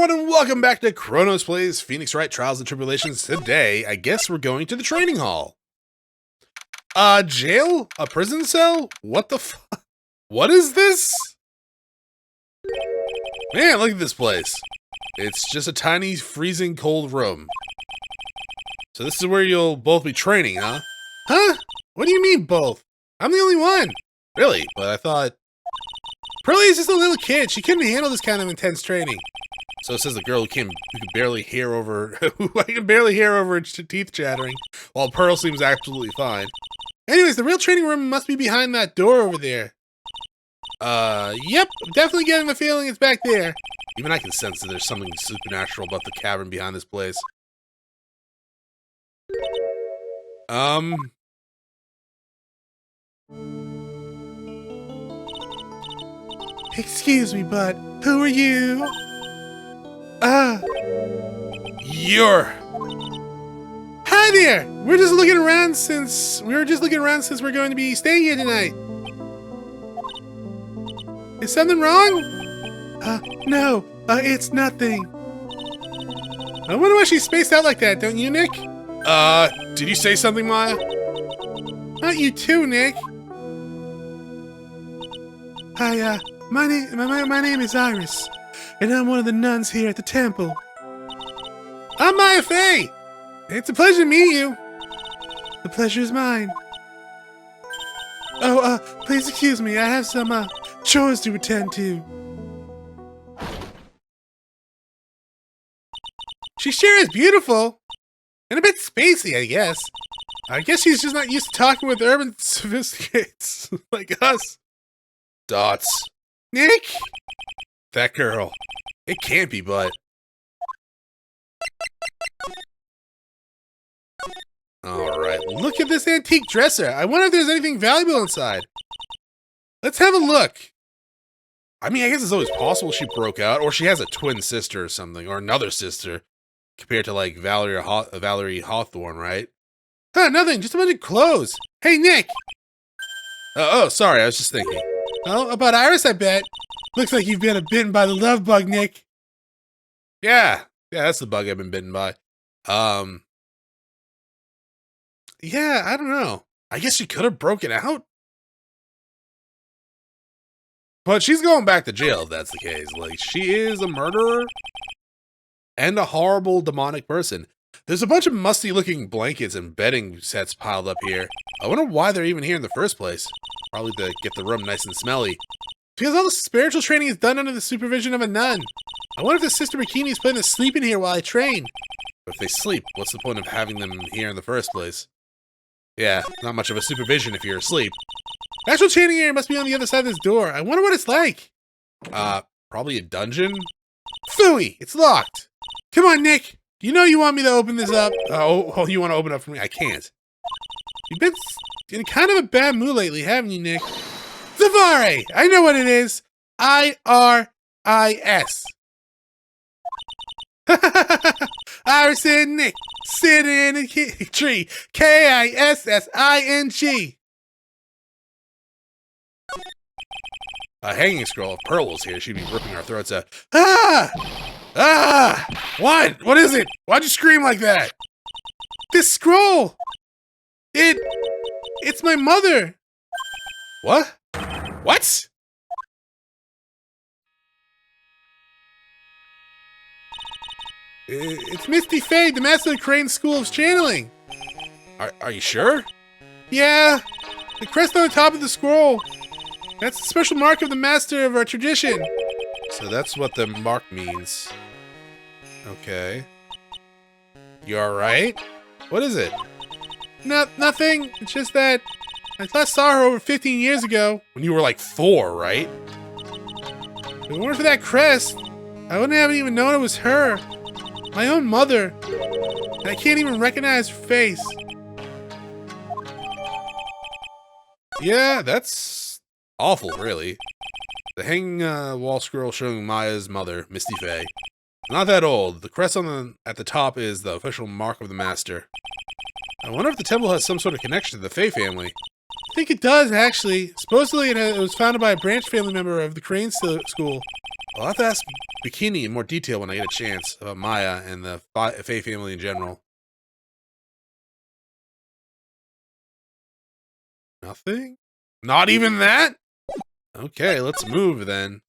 everyone, and welcome back to Chronos Plays Phoenix Wright Trials and Tribulations. Today, I guess we're going to the training hall. Jail? A prison cell? What the fuck? What is this? Man, look at this place. It's just a tiny, freezing cold room. So this is where you'll both be training, huh? Huh? What do you mean, both? I'm the only one. Really? But I thought... Pearlie is just a little kid. She couldn't handle this kind of intense training. So says the girl who could barely hear over, I can barely hear over her teeth chattering, while Pearl seems absolutely fine. Anyways, the real training room must be behind that door over there. Yep, I'm definitely getting the feeling it's back there. Even I can sense that there's something supernatural about the cavern behind this place. Excuse me, but who are you? You're... Hi there! We were just looking around since we're going to be staying here tonight. Is something wrong? No, it's nothing. I wonder why she's spaced out like that, don't you, Nick? Did you say something, Maya? Not you too, Nick. Hi, my name is Iris, and I'm one of the nuns here at the temple. I'm Maya Fey! It's a pleasure to meet you. The pleasure is mine. Oh, please excuse me, I have some, chores to attend to. She sure is beautiful. And a bit spacey, I guess. I guess she's just not used to talking with urban sophisticates like us. Dots. Nick? That girl. It can't be, but... Alright, look at this antique dresser. I wonder if there's anything valuable inside. Let's have a look. I mean, I guess it's always possible she broke out, or she has a twin sister or something, or another sister, compared to, like, Valerie Hawthorne, right? Huh, nothing, just a bunch of clothes. Hey, Nick! Oh, sorry, I was just thinking. Oh, about Iris, I bet. Looks like you've been bitten by the love bug, Nick. Yeah, that's the bug I've been bitten by. Yeah, I don't know. I guess she could have broken out. But she's going back to jail if that's the case. Like, she is a murderer and a horrible demonic person. There's a bunch of musty-looking blankets and bedding sets piled up here. I wonder why they're even here in the first place. Probably to get the room nice and smelly. Because all the spiritual training is done under the supervision of a nun. I wonder if the Sister Bikini's planning to sleep in here while I train. But if they sleep, what's the point of having them here in the first place? Yeah, not much of a supervision if you're asleep. The actual training area must be on the other side of this door. I wonder what it's like. Probably a dungeon? Phooey! It's locked! Come on, Nick! You know you want me to open this up. Oh, you want to open up for me? I can't. You've been in kind of a bad mood lately, haven't you, Nick? Zavare! I know what it is. I-R-I-S. Iris and Nick sitting in a tree. K-I-S-S-I-N-G. A hanging scroll. If Pearl was here, she'd be ripping our throats out. What? What is it? Why'd you scream like that? This scroll! It's my mother! What? What? It's Misty Fey, the master of the Crane School of Channeling. Are you sure? Yeah. The crest on the top of the scroll. That's the special mark of the master of our tradition. So that's what the mark means. Okay. You alright? What is it? Nothing. It's just that I last saw her over 15 years ago. When you were like 4, right? If it weren't for that crest, I wouldn't have even known it was her. My own mother. And I can't even recognize her face. Yeah, that's awful, really. The hanging wall scroll showing Maya's mother, Misty Fey. Not that old. The crest at the top is the official mark of the master. I wonder if the temple has some sort of connection to the Fey family. I think it does, actually. Supposedly it was founded by a branch family member of the Crane School. I'll have to ask Bikini in more detail when I get a chance about Maya and the Faye family in general. Nothing? Not even that? Okay, let's move then.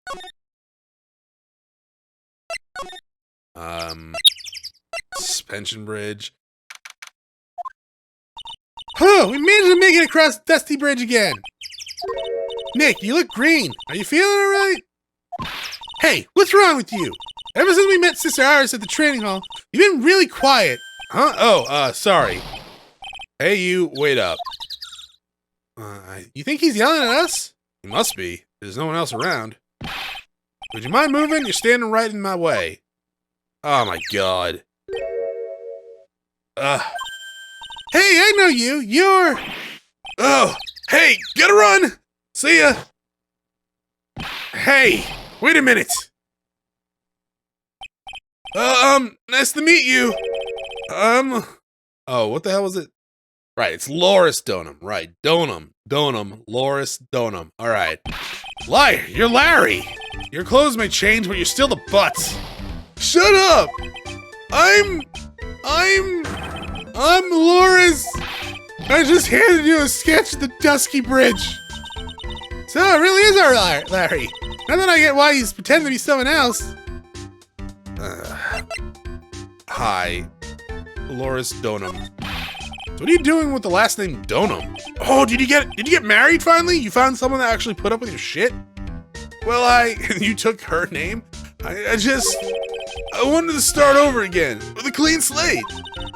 Suspension bridge. Oh, we managed to make it across Dusty Bridge again. Nick, you look green. Are you feeling alright? Hey, what's wrong with you? Ever since we met Sister Iris at the training hall, you've been really quiet. Huh? Oh, sorry. Hey, you, wait up. You think he's yelling at us? He must be. There's no one else around. Would you mind moving? You're standing right in my way. Oh my god. Hey, I know you. You're... Oh, hey, gotta run! See ya! Hey, wait a minute. Nice to meet you. Oh, what the hell was it? Right, it's Loris Donum. Right, Donum, Loris Donum. All right. Liar, you're Larry. Your clothes may change, but you're still the butts. Shut up. I'm Loris. I just handed you a sketch of the Dusky Bridge. So it really is our Larry. Now that I get why he's pretending to be someone else. Hi, Loris Donum. So what are you doing with the last name Donum? Oh, did you get married finally? You found someone that actually put up with your shit? Well, you took her name? I wanted to start over again with a clean slate.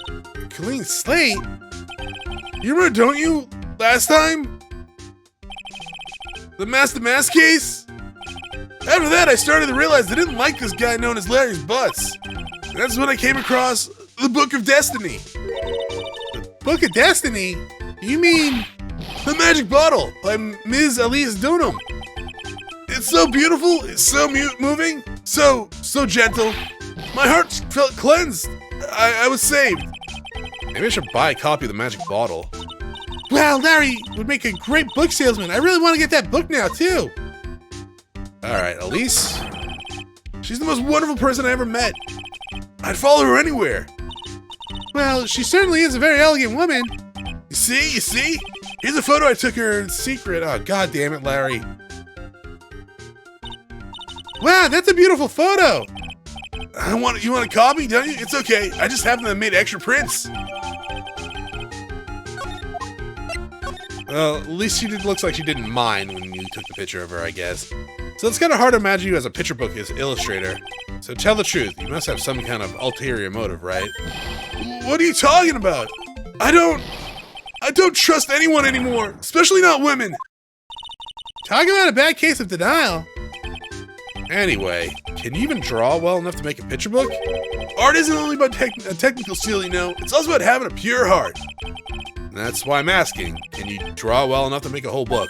A clean slate? You remember, don't you, last time? The Master Mass case? After that, I started to realize I didn't like this guy known as Larry's Butts. And that's when I came across the Book of Destiny. The Book of Destiny? You mean The Magic Bottle by Ms. Elise Dunham. It's so beautiful, it's so moving, so gentle. My heart felt cleansed. I was saved. Maybe I should buy a copy of The Magic Bottle. Wow, Larry would make a great book salesman. I really want to get that book now, too. Alright, Elise. She's the most wonderful person I ever met. I'd follow her anywhere. Well, she certainly is a very elegant woman. You see? Here's a photo I took her in secret. Oh, god damn it, Larry. Wow, that's a beautiful photo. You want a copy, don't you? It's okay. I just happen to have made extra prints. Well, at least looks like she didn't mind when you took the picture of her, I guess. So it's kind of hard to imagine you as a picture book illustrator. So tell the truth. You must have some kind of ulterior motive, right? What are you talking about? I don't trust anyone anymore, especially not women. Talking about a bad case of denial. Anyway, can you even draw well enough to make a picture book? Art isn't only about a technical skill, you know. It's also about having a pure heart. And that's why I'm asking. Can you draw well enough to make a whole book?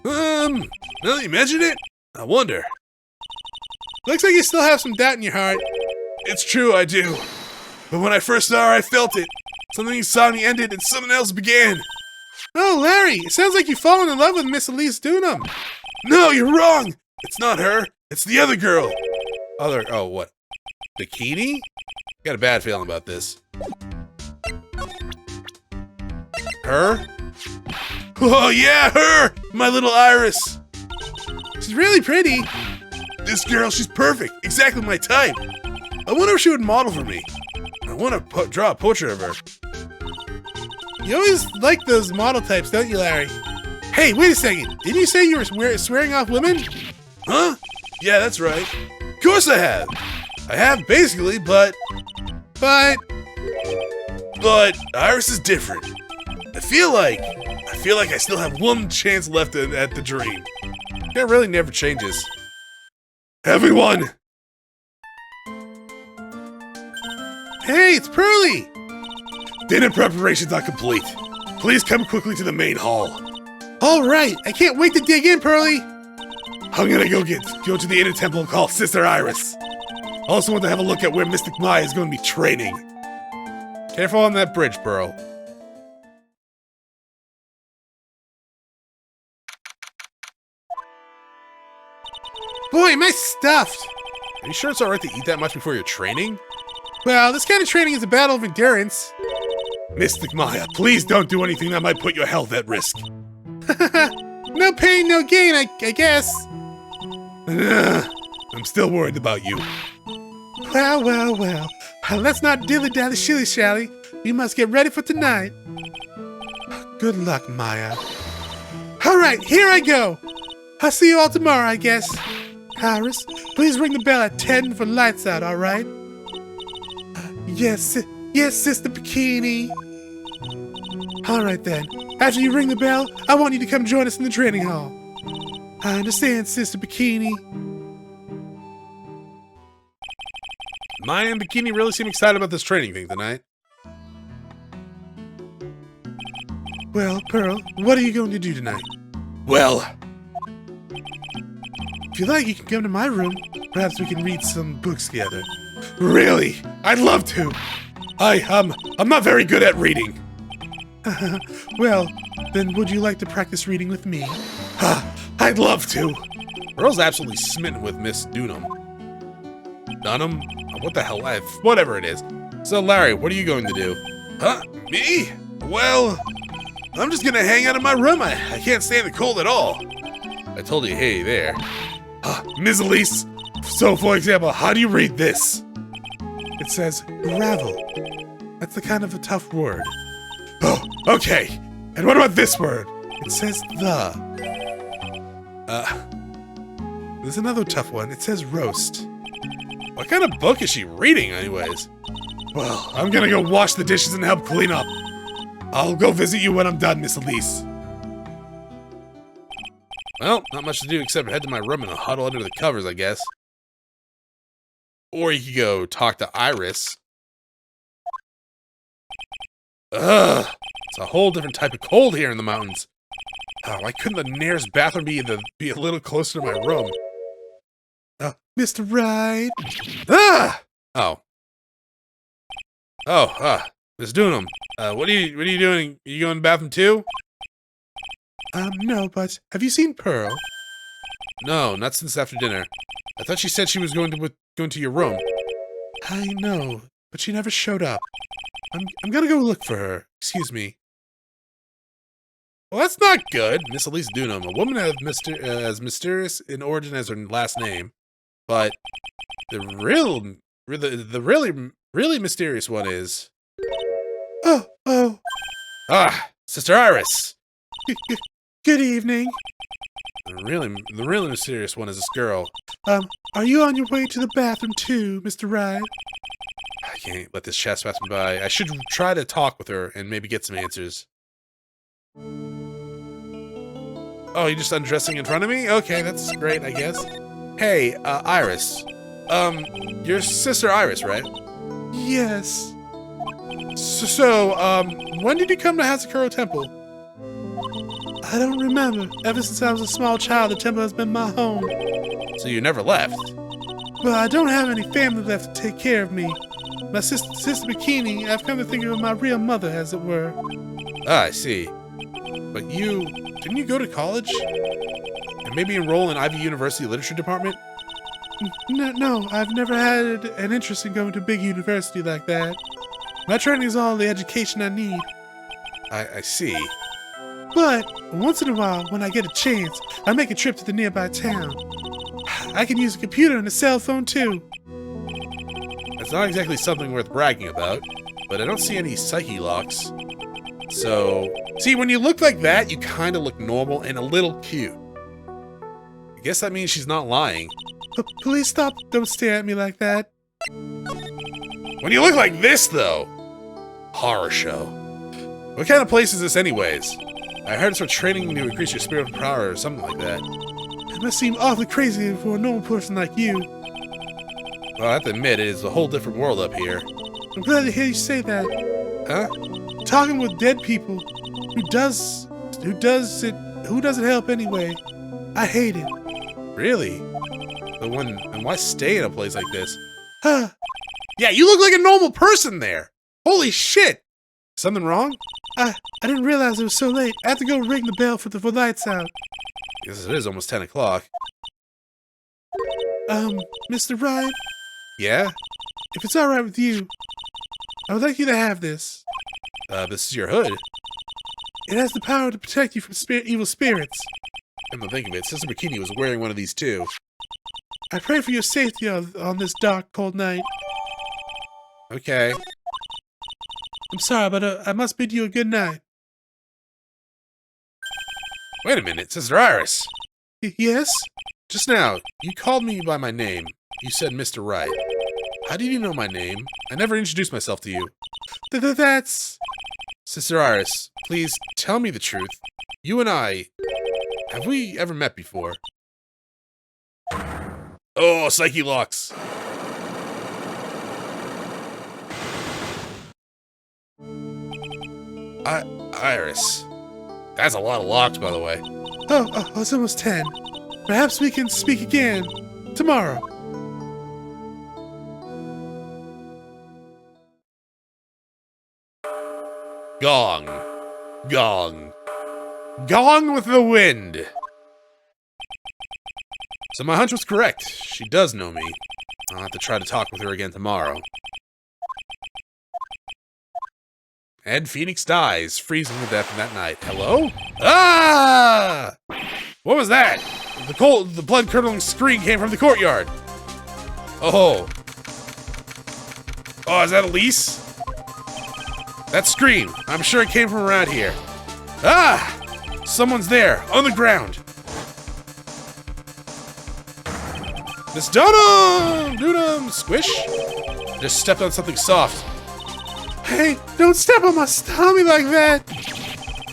Now that you mention it, I wonder. Looks like you still have some doubt in your heart. It's true, I do. But when I first saw her, I felt it. Something inside me ended and something else began. Oh, Larry, it sounds like you've fallen in love with Miss Elise Dunham. No, you're wrong. It's not her. It's the other girl. Oh, what? Bikini? Got a bad feeling about this. Her? Oh, yeah, her! My little Iris. She's really pretty. This girl, she's perfect. Exactly my type. I wonder if she would model for me. I want to draw a portrait of her. You always like those model types, don't you, Larry? Hey, wait a second. Didn't you say you were swearing off women? Huh? Yeah, that's right. Of course I have. I have, basically, but Iris is different. I feel like I still have one chance left at the dream. That really never changes. Everyone! Hey, it's Pearly! Dinner preparations are complete. Please come quickly to the main hall. All right, I can't wait to dig in, Pearly. I'm gonna go to the inner temple and call Sister Iris. I also want to have a look at where Mystic Maya is going to be training. Careful on that bridge, Pearl. Boy, am I stuffed! Are you sure it's alright to eat that much before your training? Well, this kind of training is a battle of endurance. Mystic Maya, please don't do anything that might put your health at risk. No pain, no gain, I guess. I'm still worried about you. Well. Let's not dilly-dally shilly-shally. We must get ready for tonight. Good luck, Maya. Alright, here I go. I'll see you all tomorrow, I guess. Iris, please ring the bell at 10 for lights out, alright? Yes, Sister Bikini. Alright then. After you ring the bell, I want you to come join us in the training hall. I understand, Sister Bikini. Maya and Bikini really seem excited about this training thing tonight. Well, Pearl, what are you going to do tonight? Well, if you like, you can come to my room. Perhaps we can read some books together. Really? I'd love to. I'm not very good at reading. Well, then would you like to practice reading with me? I'd love to. Pearl's absolutely smitten with Miss Dunham. Dunham? What the hell? Whatever it is. So, Larry, what are you going to do? Huh? Me? Well, I'm just gonna hang out in my room. I can't stand the cold at all. I told you, hey there. Ms. Elise, so for example, how do you read this? It says gravel. That's the kind of a tough word. Oh, okay. And what about this word? It says the. There's another tough one. It says roast. What kind of book is she reading, anyways? Well, I'm gonna go wash the dishes and help clean up. I'll go visit you when I'm done, Miss Elise. Well, not much to do except head to my room and huddle under the covers, I guess. Or you could go talk to Iris. Ugh, it's a whole different type of cold here in the mountains. Why couldn't the nearest bathroom be a little closer to my room? Mr. Wright. Miss Dunham. What are you doing? Are you going to the bathroom too? No, but have you seen Pearl? No, not since after dinner. I thought she said she was going to your room. I know, but she never showed up. I'm gonna go look for her. Excuse me. Well, that's not good. Miss Elise Dunham, a woman as mysterious in origin as her last name, but the really mysterious one is. Oh. Sister Iris. Good evening. The really mysterious one is this girl. Are you on your way to the bathroom too, Mr. Wright? I can't let this chance pass me by. I should try to talk with her and maybe get some answers. Oh, you're just undressing in front of me? Okay, that's great, I guess. Hey, Iris. Your sister Iris, right? Yes. So, when did you come to Hazakuro Temple? I don't remember. Ever since I was a small child, the temple has been my home. So you never left? Well, I don't have any family left to take care of me. My sister Bikini, I've come to think of my real mother, as it were. Ah, I see. But didn't you go to college? And maybe enroll in Ivy University Literature Department? No, I've never had an interest in going to a big university like that. My training is all the education I need. I see. But once in a while, when I get a chance, I make a trip to the nearby town. I can use a computer and a cell phone too. That's not exactly something worth bragging about, but I don't see any psyche locks. So, see, when you look like that, you kind of look normal and a little cute. I guess that means she's not lying. Please stop. Don't stare at me like that. When you look like this, though. Horror show. What kind of place is this anyways? I heard it's for training to increase your spiritual power or something like that. It must seem awfully crazy for a normal person like you. Well, I have to admit, it is a whole different world up here. I'm glad to hear you say that. Huh? Talking with dead people. Who doesn't help anyway. I hate it. Really? And why stay in a place like this? Yeah, you look like a normal person there. Holy shit. Something wrong? I didn't realize it was so late. I have to go ring the bell for lights out. Yes, it is almost 10 o'clock. Mr. Wright, Yeah? if it's alright with you, I would like you to have this. This is your hood. It has the power to protect you from evil spirits. Come to think of it, Sister Bikini was wearing one of these too. I pray for your safety on this dark, cold night. Okay. I'm sorry, but I must bid you a good night. Wait a minute, Sister Iris. Yes? Just now, you called me by my name. You said Mr. Wright. How did you know my name? I never introduced myself to you. That's... Sister Iris, please tell me the truth. You and I, have we ever met before? Oh, psyche locks. Iris. That's a lot of locks, by the way. Oh, it's almost 10. Perhaps we can speak again tomorrow. Gong. Gong. Gong with the wind. So my hunch was correct. She does know me. I'll have to try to talk with her again tomorrow. And Phoenix dies, freezing to death in that night. Hello? Ah! What was that? The blood-curdling scream came from the courtyard. Oh. Oh, is that Elise? That scream. I'm sure it came from around here. Ah! Someone's there, on the ground. Miss Dunham! Squish? Just stepped on something soft. Hey, don't step on my tummy like that!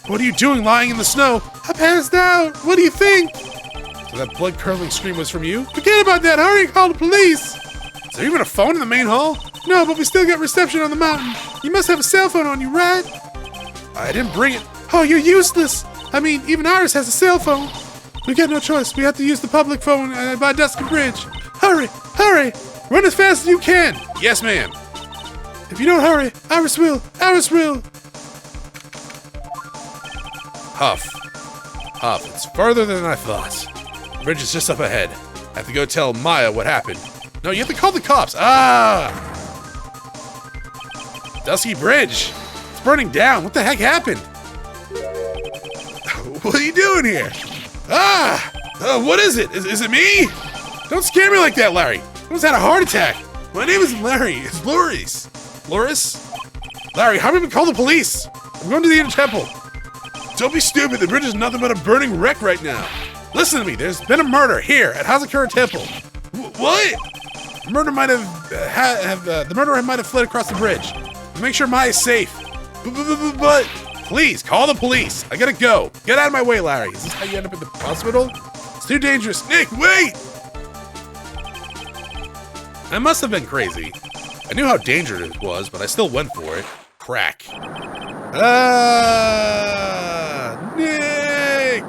What are you doing lying in the snow? I passed out! What do you think? So that blood-curdling scream was from you? Forget about that! Hurry, call the police! Is there even a phone in the main hall? No, but we still get reception on the mountain. You must have a cell phone on you, right? I didn't bring it. Oh, you're useless! I mean, even Iris has a cell phone. We got no choice. We have to use the public phone by Dusky Bridge. Hurry! Hurry! Run as fast as you can! Yes, ma'am. If you don't hurry, Iris will! Iris will! Huff. Huff. It's further than I thought. The bridge is just up ahead. I have to go tell Maya what happened. No, you have to call the cops. Ah! Dusky Bridge. It's burning down. What the heck happened? What are you doing here? Ah! What is it? Is it me? Don't scare me like that, Larry. I almost had a heart attack. My name isn't Larry. It's Loris. Loris? Larry, how am I going to call the police? I'm going to the inner temple. Don't be stupid. The bridge is nothing but a burning wreck right now. Listen to me. There's been a murder here at Hazakura Temple. What? The murderer might have fled across the bridge. Make sure Maya's safe. But please call the police. I gotta go. Get out of my way, Larry. Is this how you end up in the hospital? It's too dangerous. Nick, wait! I must have been crazy. I knew how dangerous it was, but I still went for it. Crack. Ah, Nick!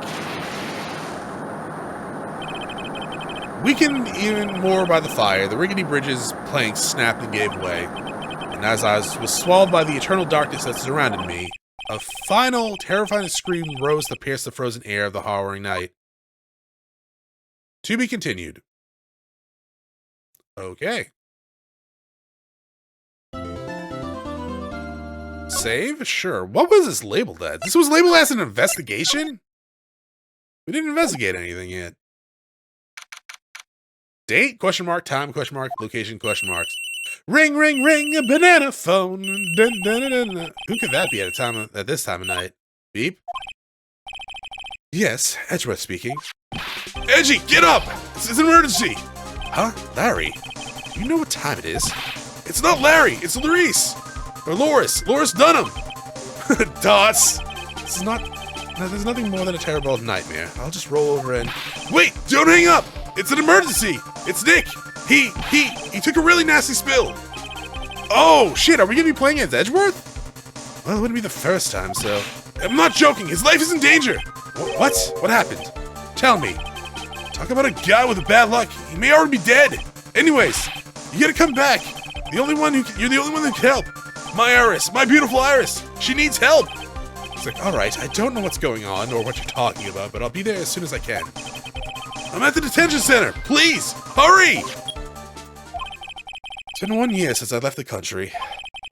Weakened even more by the fire, the rickety bridge's planks snapped and gave way. And as I was swallowed by the eternal darkness that surrounded me, a final, terrifying scream rose to pierce the frozen air of the horroring night. To be continued. Okay. Save? Sure. What was this labeled as? This was labeled as an investigation? We didn't investigate anything yet. Date? Question mark. Time? Question mark. Location? Question marks. Ring, ring, ring, a banana phone. Dun, dun, dun, dun, dun. Who could that be at this time of night? Beep? Yes, Edgeworth speaking. Edgy, get up! This is an emergency! Huh? Larry? You know what time it is? It's not Larry, it's Larice! Or Loris Dunham! Dots! This is not... No, there's nothing more than a terrible nightmare. I'll just roll over and... Wait! Don't hang up! It's an emergency! It's Nick! He took a really nasty spill! Oh, shit, are we gonna be playing as Edgeworth? Well, it wouldn't be the first time, so... I'm not joking, his life is in danger! What? What happened? Tell me. Talk about a guy with bad luck. He may already be dead. Anyways, you gotta come back. You're the only one who can help. My Iris, my beautiful Iris. She needs help. It's like, all right, I don't know what's going on or what you're talking about, but I'll be there as soon as I can. I'm at the detention center. Please, hurry! It's been 1 year since I left the country.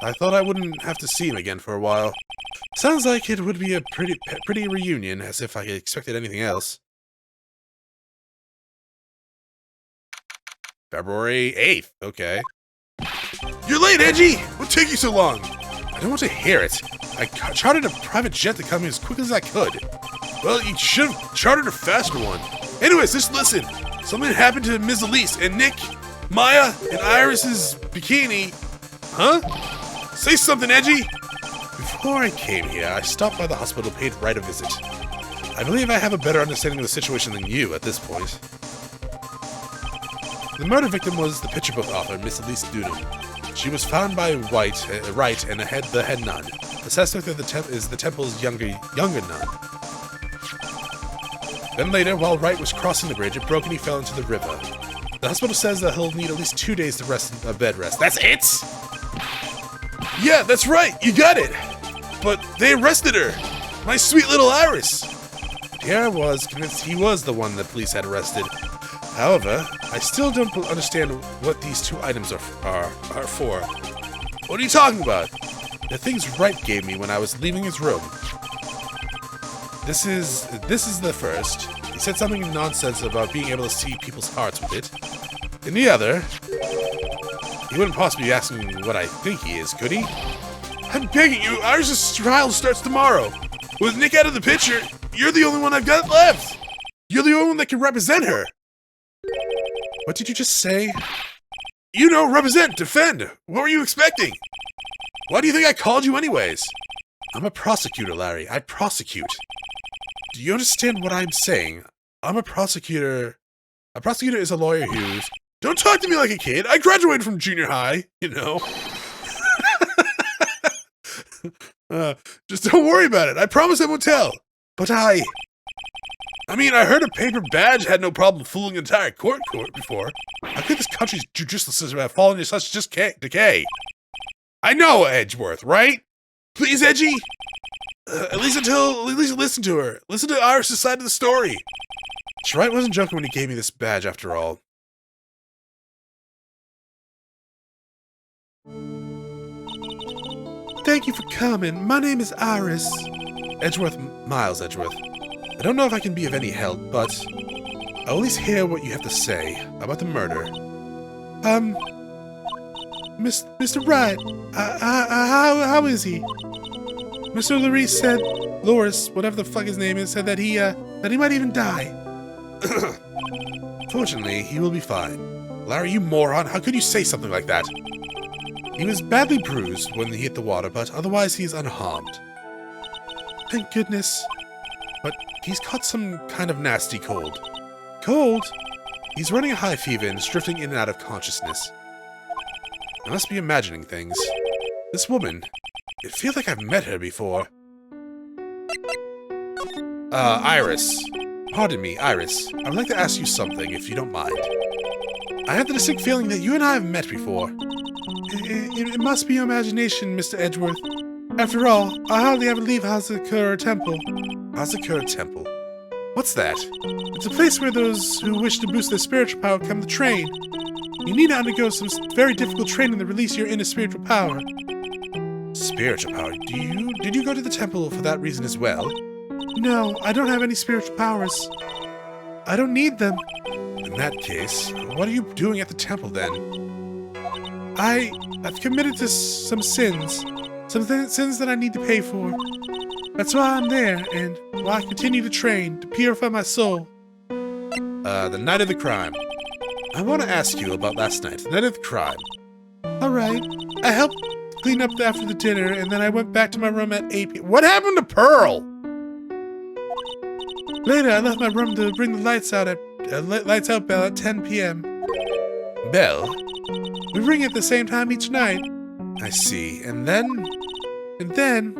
I thought I wouldn't have to see him again for a while. Sounds like it would be a pretty reunion, as if I expected anything else. February 8th, okay. You're late, Edgy! What took you so long? I don't want to hear it. I chartered a private jet to come here as quickly as I could. Well, you should have chartered a faster one. Anyways, just listen. Something happened to Ms. Elise and Nick, Maya, and Iris's bikini. Huh? Say something, Edgy! Before I came here, I stopped by the hospital, paid Wright a visit. I believe I have a better understanding of the situation than you at this point. The murder victim was the picture book author, Miss Elise Dunham. She was found by Wright and the head nun. The suspect is the temple's younger nun. Then later, while Wright was crossing the bridge, it broke and he fell into the river. The hospital says that he'll need at least 2 days to bed rest. That's it? Yeah, that's right. You got it. But they arrested her. My sweet little Iris. Here I was, convinced he was the one the police had arrested. However, I still don't understand what these 2 items are for. What are you talking about? The things Wright gave me when I was leaving his room. This is the first. He said something nonsense about being able to see people's hearts with it. And the other, he wouldn't possibly be asking what I think he is, could he? I'm begging you, Iris's trial starts tomorrow. With Nick out of the picture, you're the only one I've got left. You're the only one that can represent her. What did you just say? You know, represent, defend. What were you expecting? Why do you think I called you anyways? I'm a prosecutor, Larry. I prosecute. Do you understand what I'm saying? I'm a prosecutor. A prosecutor is a lawyer who's... Don't talk to me like a kid. I graduated from junior high, you know. Just don't worry about it. I promise I won't tell. But I mean, I heard a paper badge had no problem fooling an entire court before. I think this country's judicial system have fallen into such decay. I know, Edgeworth, right? Please, Edgy. At least listen to her. Listen to Iris' side of the story. Wright wasn't joking when he gave me this badge, after all. Thank you for coming. My name is Iris. Edgeworth, Miles Edgeworth. I don't know if I can be of any help, but I'll at least hear what you have to say about the murder. Mr. Wright, how is he? Mr. Loris said, Loris, whatever the fuck his name is, said that he might even die. Fortunately, he will be fine. Larry, you moron, how could you say something like that? He was badly bruised when he hit the water, but otherwise he's unharmed. Thank goodness. But he's caught some kind of nasty cold. Cold? He's running a high fever and is drifting in and out of consciousness. I must be imagining things. This woman, it feels like I've met her before. Iris. Pardon me, Iris. I would like to ask you something, if you don't mind. I have the distinct feeling that you and I have met before. It must be your imagination, Mr. Edgeworth. After all, I hardly ever leave Hazakura Temple. Hazakura Temple? What's that? It's a place where those who wish to boost their spiritual power come to train. You need to undergo some very difficult training to release your inner spiritual power. Spiritual power? Did you go to the temple for that reason as well? No, I don't have any spiritual powers. I don't need them. In that case, what are you doing at the temple then? I've committed to some sins. Sins that I need to pay for. That's why I'm there, and why I continue to train, to purify my soul. The night of the crime. I want to ask you about last night, the night of the crime. Alright. I helped clean up after the dinner, and then I went back to my room at 8 p.m. What happened to Pearl? Later, I left my room to bring the lights out bell at 10 p.m. Bell? We ring at the same time each night. I see. And then? And then,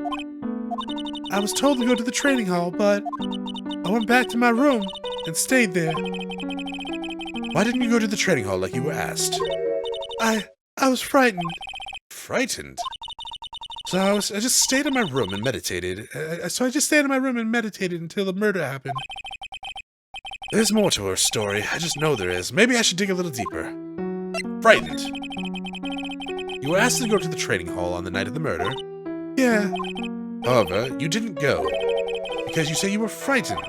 I was told to go to the training hall, but I went back to my room and stayed there. Why didn't you go to the training hall like you were asked? I was frightened. Frightened? So I just stayed in my room and meditated. So I just stayed in my room and meditated until the murder happened. There's more to her story. I just know there is. Maybe I should dig a little deeper. Frightened. You were asked to go to the training hall on the night of the murder. Yeah. However, you didn't go. Because you say you were frightened.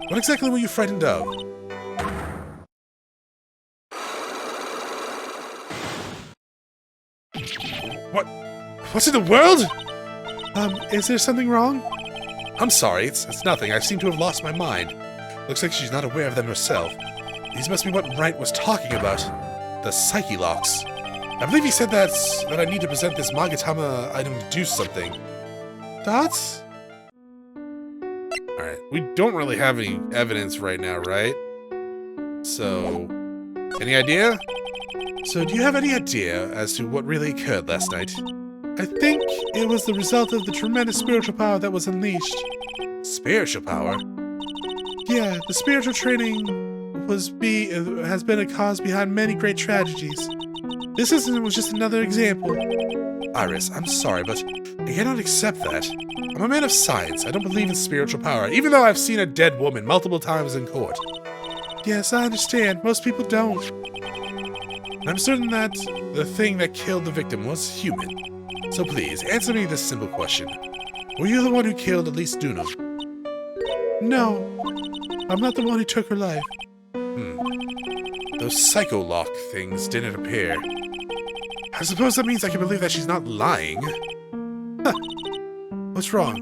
What exactly were you frightened of? What's in the world? Is there something wrong? I'm sorry, it's nothing. I seem to have lost my mind. Looks like she's not aware of them herself. These must be what Wright was talking about. The psyche locks. I believe he said that I need to present this Magatama item to do something. Thoughts? Alright, we don't really have any evidence right now, right? So, any idea? So, do you have any idea as to what really occurred last night? I think it was the result of the tremendous spiritual power that was unleashed. Spiritual power? Yeah, the spiritual training has been a cause behind many great tragedies. This incident was just another example. Iris, I'm sorry, but I cannot accept that. I'm a man of science. I don't believe in spiritual power, even though I've seen a dead woman multiple times in court. Yes, I understand. Most people don't. I'm certain that the thing that killed the victim was human. So please, answer me this simple question. Were you the one who killed Elise Dunham? No, I'm not the one who took her life. Those psycho-lock things didn't appear. I suppose that means I can believe that she's not lying. Huh. What's wrong?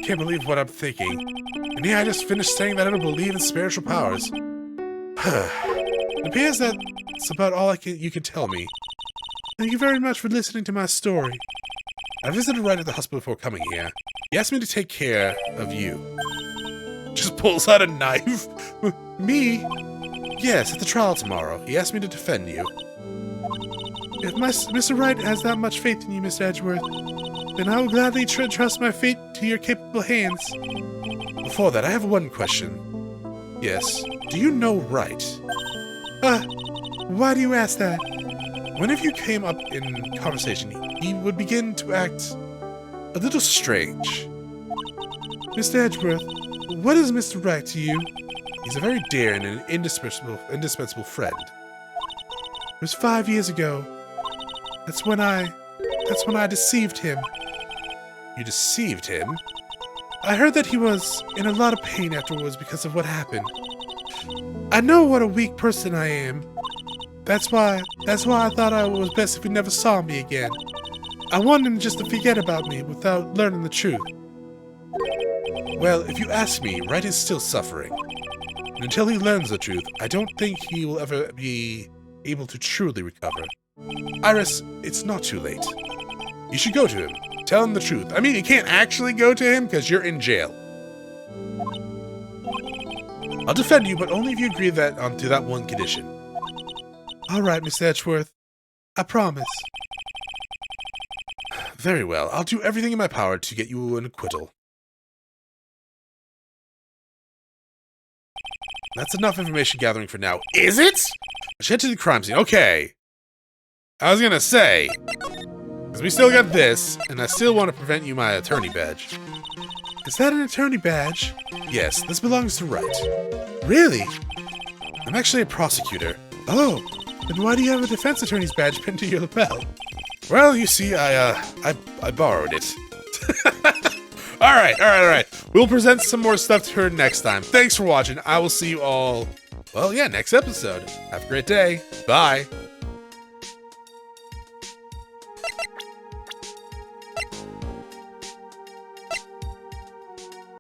Can't believe what I'm thinking. And yeah, I just finished saying that I don't believe in spiritual powers. It appears that's about all you can tell me. Thank you very much for listening to my story. I visited Wright at the hospital before coming here. He asked me to take care of you. Just pulls out a knife. Me? Yes, at the trial tomorrow. He asked me to defend you. If Mr. Wright has that much faith in you, Mr. Edgeworth, then I will gladly trust my fate to your capable hands. Before that, I have one question. Yes, do you know Wright? Why do you ask that? Whenever you came up in conversation, he would begin to act a little strange. Mr. Edgeworth, what is Mr. Wright to you? He's a very dear and an indispensable friend. It was 5 years ago. That's when I deceived him. You deceived him? I heard that he was in a lot of pain afterwards because of what happened. I know what a weak person I am. That's why I thought it was best if he never saw me again. I wanted him just to forget about me without learning the truth. Well, if you ask me, Wright is still suffering. And until he learns the truth, I don't think he will ever be able to truly recover. Iris, it's not too late. You should go to him. Tell him the truth. I mean, you can't actually go to him because you're in jail. I'll defend you, but only if you agree to that one condition. All right, Mr. Edgeworth. I promise. Very well. I'll do everything in my power to get you an acquittal. That's enough information gathering for now. Is it? Let's head to the crime scene. Okay. I was gonna say, because we still got this, and I still want to prevent you my attorney badge. Is that an attorney badge? Yes, this belongs to Wright. Really? I'm actually a prosecutor. Oh, then why do you have a defense attorney's badge pinned to your lapel? Well, you see, I borrowed it. All right. We'll present some more stuff to her next time. Thanks for watching. I will see you all, well, yeah, next episode. Have a great day. Bye.